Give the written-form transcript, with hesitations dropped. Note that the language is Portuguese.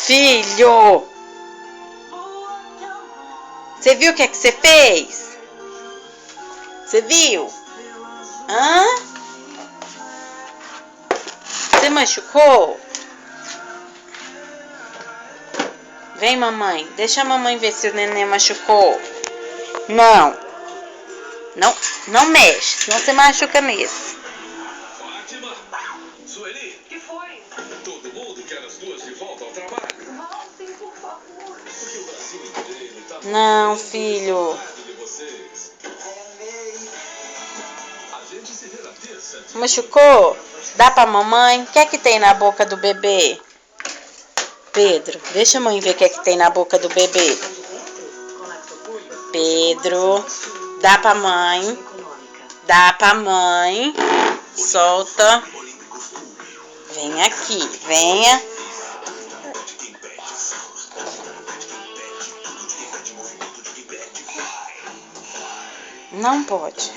Filho! Você viu o que é que você fez? Você viu? Hã? Você machucou? Vem, mamãe. Deixa a mamãe ver se o neném machucou. Não. Não mexe, senão você machuca mesmo. Fátima! Sueli! Que foi? Todo mundo quer as duas de volta ao trabalho. Voltem, por favor. Porque o Brasil inteiro tá... Não, filho. de vocês. A gente se vê na terça. Machucou? Dá pra mamãe? O que é que tem na boca do bebê? Pedro, deixa a mãe ver o que é que tem na boca do bebê. Pedro, dá pra mãe. Dá pra mãe. Solta. Vem aqui, venha. Não pode.